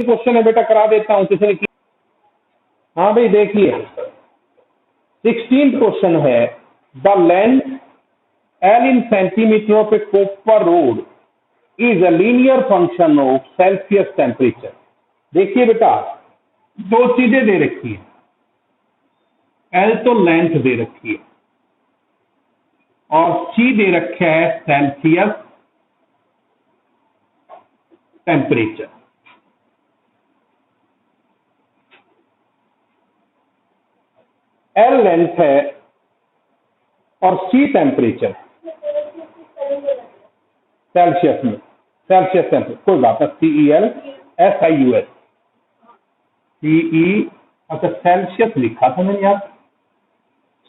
Question है बेटा, करा देता हूं किसी ने। हाँ भाई देखिए 16 क्वेश्चन है, the length L in centimeter of a copper rod is a linear function of Celsius temperature। देखिए बेटा दो चीजें दे रखी है, L तो लेंथ दे रखी है और C दे रखा है सेल्सियस टेम्परेचर। L लेंथ है और C टेम्परेचर सेल्सियस में, सेल्सियस टेम्परेचर, कोई बात है, CELSIUS, CE, अच्छा सेल्सियस लिखा था मैंने यार,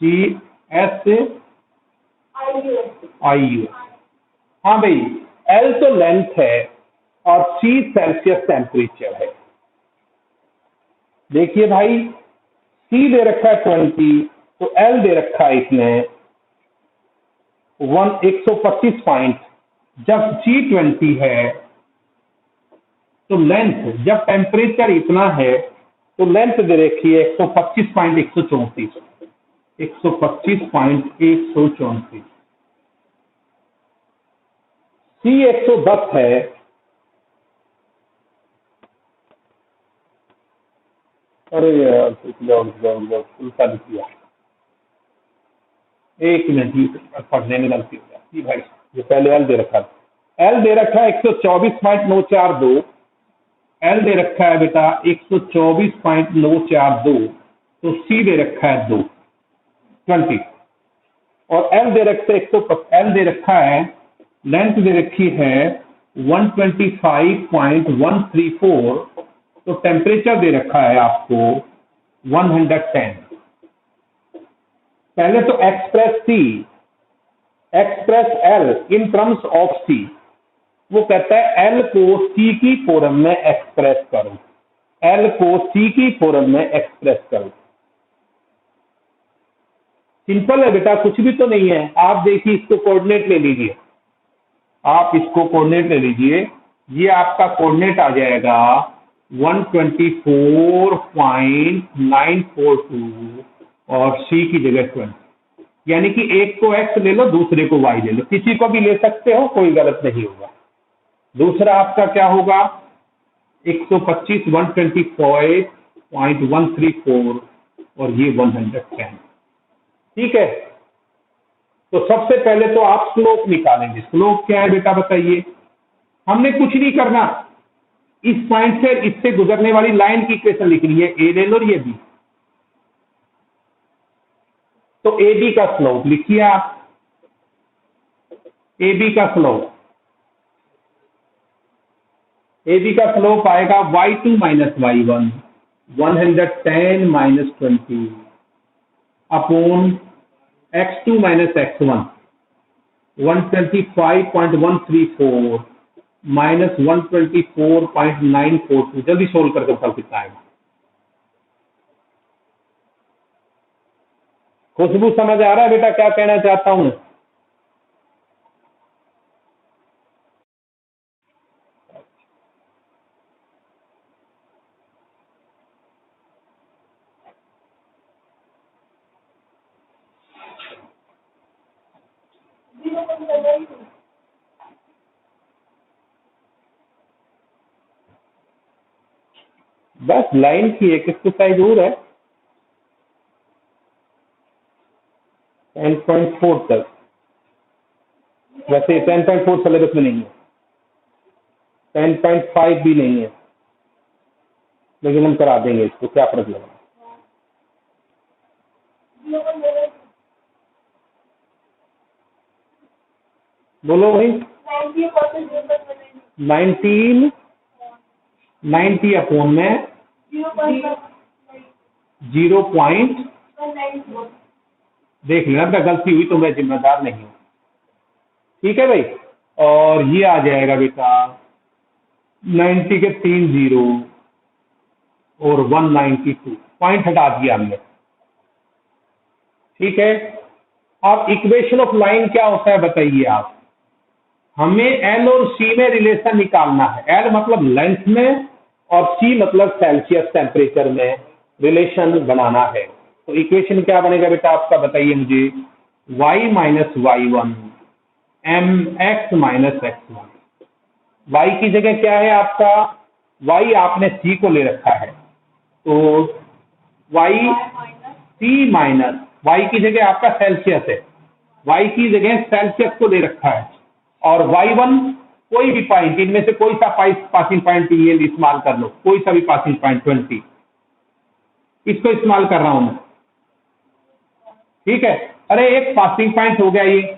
CSIUS। हाँ भाई L तो लेंथ है और C सेल्सियस टेम्परेचर है। देखिए भाई C दे रखा है 20, तो L दे रखा है इसमें 125 पॉइंट। जब C 20 है तो लेंथ, जब टेम्परेचर इतना है तो लेंथ दे रखी है 125.134, 125.134। C 110 है, अरे यार उल्टा लिखिए, एक मिनट पढ़ने में गलती हो जाती भाई, ये पहले L दे रखा है, L दे रखा है 124.942, L दे रखा है बेटा 124.942, तो C दे रखा है 20 और L दे रखा है लेंथ दे रखी है 125.134, तो टेम्परेचर दे रखा है आपको 110। पहले तो express L in terms of C, वो कहता है L को C की फॉर्म में एक्सप्रेस करो, L को C की फॉर्म में एक्सप्रेस करो। सिंपल है बेटा, कुछ भी तो नहीं है। आप देखिए इसको कोऑर्डिनेट ले लीजिए, आप इसको कोऑर्डिनेट ले लीजिए, ये आपका कोऑर्डिनेट आ जाएगा 124.942 और C की जगह 20, यानी कि एक को X ले लो दूसरे को Y ले लो, किसी को भी ले सकते हो, कोई गलत नहीं होगा। दूसरा आपका क्या होगा 125.134 और ये 110। ठीक है, तो सबसे पहले तो आप स्लोप निकालेंगे। स्लोप क्या है बेटा बताइए? हमने कुछ नहीं करना, इस पॉइंट से इससे गुजरने वाली लाइन की इक्वेशन लिखनी है, ए ले लो ये बी, तो ए बी का स्लोप लिखिए आप, ए बी का स्लोप, ए बी का स्लोप आएगा y2 minus y1 110 minus 20 upon x2 minus x1 125.134 minus 124.942। जल्दी सोल्व करके बताओ कितना आएगा। खुशबू समझ आ रहा है बेटा क्या कहना चाहता हूं? बस लाइन की एक एक्सरसाइज और है 10.4 तक, वैसे 10.4 सिलेबस में नहीं है, 10.5 भी नहीं है, लेकिन हम करा देंगे इसको, क्या फर्क लगा। बोलो भाई 90 अपॉन में 0. देख लेना, अगर गलती हुई तो मैं जिम्मेदार नहीं हूं, ठीक है भाई। और ये आ जाएगा बेटा 90 के 3 0 और 192, पॉइंट हटा दिया हमने, ठीक है। अब इक्वेशन ऑफ लाइन क्या होता है बताइए आप? हमें L और C में रिलेशन निकालना है। L मतलब लेंथ में और सी मतलब सेल्सियस टेम्परेचर में रिलेशन बनाना है। तो इक्वेशन क्या बनेगा बेटा आपका, बताइए मुझे। y minus y one m x minus x one. Y की जगह क्या है आपका, y आपने c को ले रखा है, तो y c माइनस, y की जगह आपका सेल्सियस है, y की जगह सेल्सियस को ले रखा है, और y1 कोई भी पॉइंट, इनमें से कोई सा पासिंग पॉइंट ये इस्तेमाल कर लो, कोई सा भी पासिंग पॉइंट 20, इसको इस्तेमाल कर रहा हूं मैं, ठीक है। अरे एक पासिंग पॉइंट हो गया ये।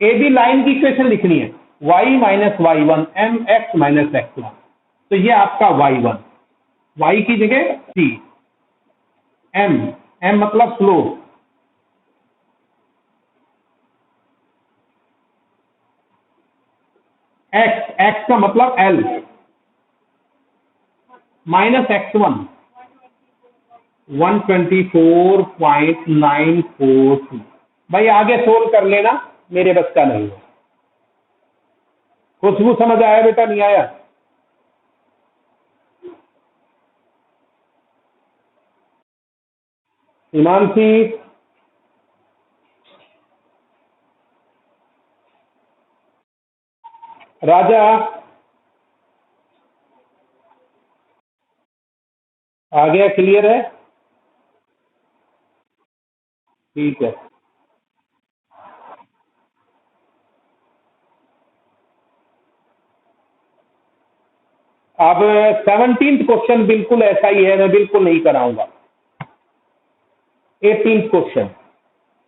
ए बी लाइन की इक्वेशन लिखनी है, y minus y one m x minus x one. तो ये आपका y1, y की जगह c, m मतलब स्लोप, x का मतलब l, माइनस x1 124.942। भाई आगे सोल्व कर लेना, मेरे बस का नहीं है। खुशबू समझ आया बेटा, नहीं आया? हिमांशी, राजा, आ गया? क्लियर है? ठीक है। अब 17th क्वेश्चन बिल्कुल ऐसा ही है, मैं बिल्कुल नहीं कराऊंगा। 18th क्वेश्चन,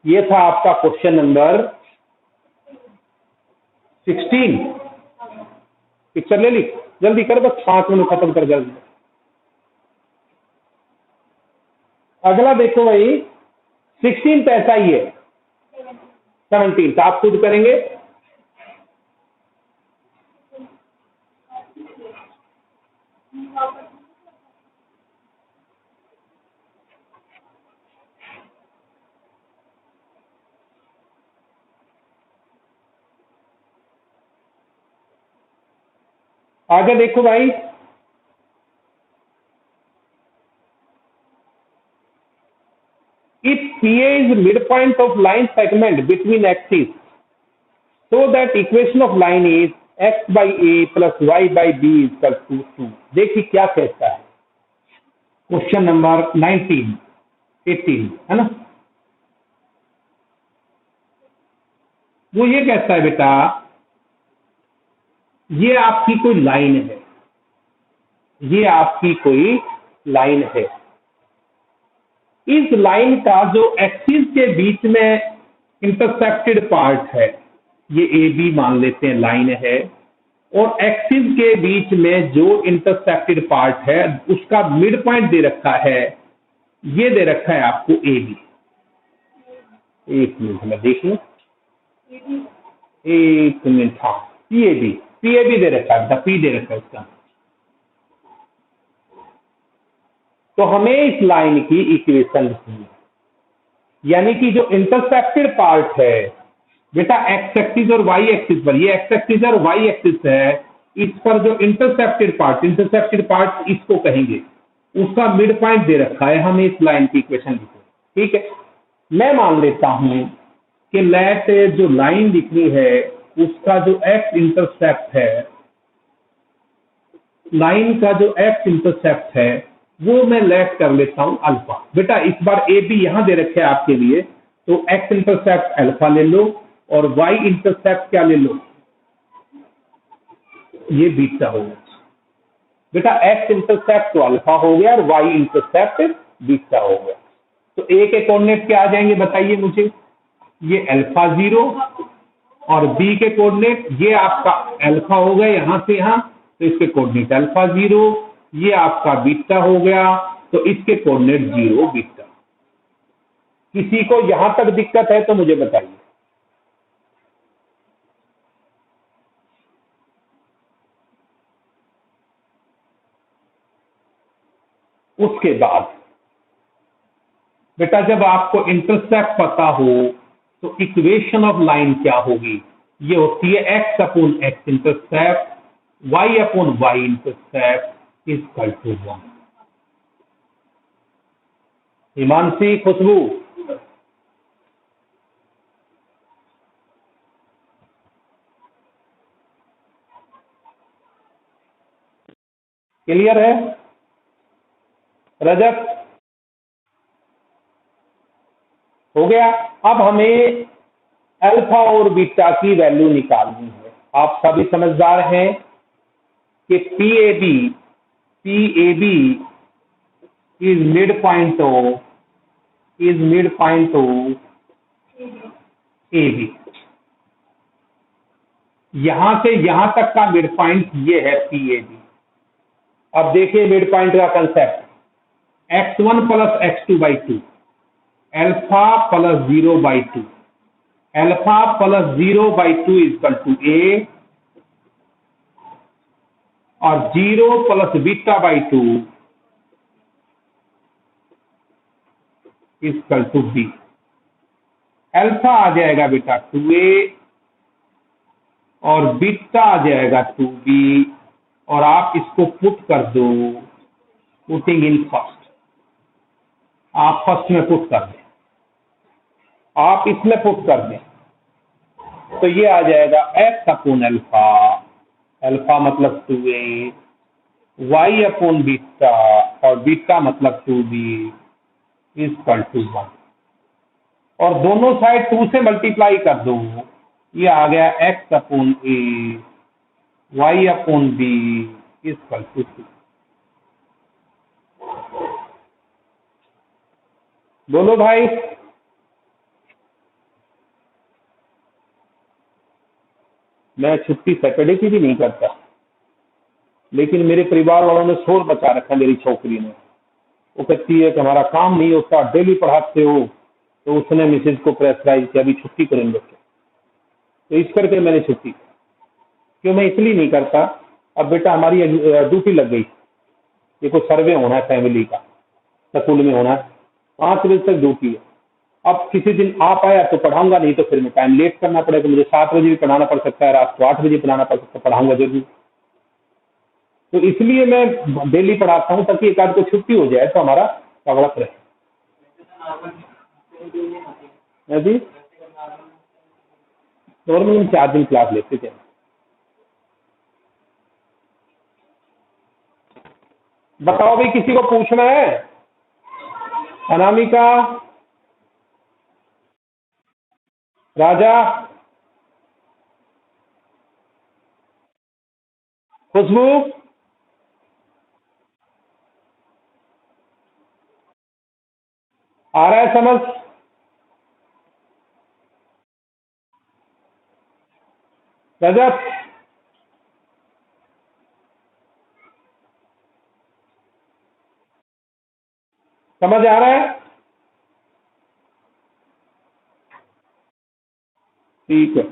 ये था आपका क्वेश्चन नंबर 16। पिक्चर ले ली, जल्दी कर, बस 5 मिनट खत्म कर जल्दी। अगला देखो भाई, 16th ऐसा ही है, 17th आप खुद करेंगे। आगे देखो भाई, if PA is midpoint of line segment between axes, so that equation of line is x by a plus y by b is equal to 2। देखिए क्या कहता है, क्वेश्चन नंबर 19, 18 है ना। वो ये कहता है बेटा, ये आपकी कोई लाइन है, ये आपकी कोई लाइन है, इस लाइन का जो एक्सिस के बीच में इंटरसेप्टेड पार्ट है, ये ए बी मान लेते हैं लाइन है, और एक्सिस के बीच में जो इंटरसेप्टेड पार्ट है उसका मिड पॉइंट दे रखा है, ये दे रखा है आपको ए बी। एक मिनट में देख लूं, एक मिनट, हाँ पी ए बी दे रखा है, पी दे रखा है इसका। तो हमें इस लाइन की इक्वेशन लिखनी है, यानी कि जो इंटरसेप्टेड पार्ट है बेटा एक्स एक्सिस और वाई एक्सिस पर, ये एक्स एक्सिस और वाई एक्सिस है, इस पर जो इंटरसेप्टेड पार्ट इसको कहेंगे, उसका मिड पॉइंट दे रखा है, हमें इस लाइन की इक्वेशन लिखो, ठीक है। मैं मान लेता हूं कि लेट जो लाइन दिखनी है उसका जो एक्स इंटरसेप्ट है, लाइन का जो एक्स इंटरसेप्ट है वो मैं लेट कर लेता हूं अल्फा। बेटा इस बार ए बी यहां दे रखे हैं आपके लिए, तो एक्स इंटरसेप्ट अल्फा ले लो और वाई इंटरसेप्ट क्या ले लो, ये बीटा हो गया। बेटा एक्स इंटरसेप्ट तो अल्फा हो गया और वाई इंटरसेप्ट बीटा हो गया। तो ए के कोऑर्डिनेट क्या आ जाएंगे बताइए मुझे, ये अल्फा 0 और बी के कोऑर्डिनेट ये आपका अल्फा हो गया यहां से यहां, तो इसके कोऑर्डिनेट अल्फा 0, ये आपका बीटा हो गया, तो इसके कोऑर्डिनेट 0 बीटा। किसी को यहां तक दिक्कत है तो मुझे बताइए। उसके बाद बेटा जब आपको इंटरसेप्ट पता हो तो इक्वेशन ऑफ लाइन क्या होगी, ये होती है x upon x intercept, y upon y intercept is equal to 1। Himanshi, Khushboo, clear है? रजत, हो गया। अब हमें अल्फा और बीटा की वैल्यू निकालनी है। आप सभी समझदार हैं कि PAB is mid point of AB। यहां से यहां तक का मिड पॉइंट ये है PAB। अब देखिए मिड पॉइंट का concept, x1 plus x2/2, alpha plus 0/2, alpha plus 0/2 equal to A, और 0 प्लस बीटा/2 इक्वल टू B। अल्फा आ जाएगा बेटा 2A और बीटा आ जाएगा 2B, और आप इसको पुट कर दो, पुटिंग इन फर्स्ट। आप फर्स्ट में पुट कर दें, आप इसमें पुट कर दें, तो ये आ जाएगा x अपॉन अल्फा, अल्फा मतलब 2A, y अपॉन बीटा, और बीटा मतलब 2B इक्वल टू 1। और दोनों साइड 2 से मल्टीप्लाई कर दो, ये आ गया x upon A, y upon B equal to 2। बोलो भाई। मैं छुट्टी सैटरडे की भी नहीं करता, लेकिन मेरे परिवार वालों ने शोर मचा रखा मेरी छोकरी ने। वो कहती है कि हमारा काम नहीं होता, डेली पढ़ाते हो, तो उसने मिसेज को प्रेशराइज किया अभी छुट्टी करेंगे, तो इस करके मैंने छुट्टी। क्यों मैं इसलिए नहीं करता, अब बेटा हमारी ड्यूटी लग गई, ये कोई सर्वे होना है फैमिली का, स्कूल में होना है, 5 बजे तक ड्यूटी है। अब किसी दिन आप आया तो पढ़ाऊंगा, नहीं तो फिर मैं टाइम लेट करना पड़ेगा, मुझे 7 बजे भी पढ़ाना पड़ सकता है, रात को 8 बजे पढ़ाना पड़ सकता है, पढ़ाऊंगा जरूर। तो इसलिए मैं डेली पढ़ाता हूँ, ताकि एक आध को छुट्टी हो जाए तो हमारा कवड़क रहे। जी, नॉर्मल हम 4 दिन क्लास लेते थे। बताओ भाई, किसी को पूछना है? अनामिका, राजा, खुशबू, आ रहा है समझ? रजत, समझ आ रहा है? ठीक है।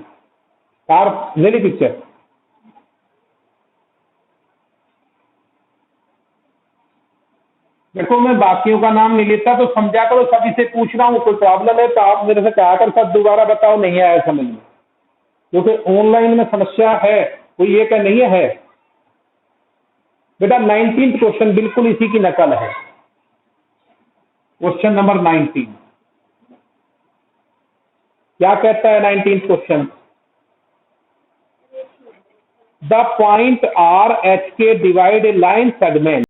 कार मेरी पिक्चर, देखो मैं बाकियों का नाम नहीं लेता, तो समझा करो, सभी से पूछ रहा हूँ, कोई प्रॉब्लम है तो आप मेरे से कहा कर, सब दोबारा बताओ नहीं आया समझ में, क्योंकि ऑनलाइन में समस्या है, कोई ये क्या नहीं है। बेटा 19th क्वेश्चन बिल्कुल इसी की नकल है, क्वेश्चन नंबर 19। क्या कहता है 19th question? The point R H के डिवाइड ए लाइन सेगमेंट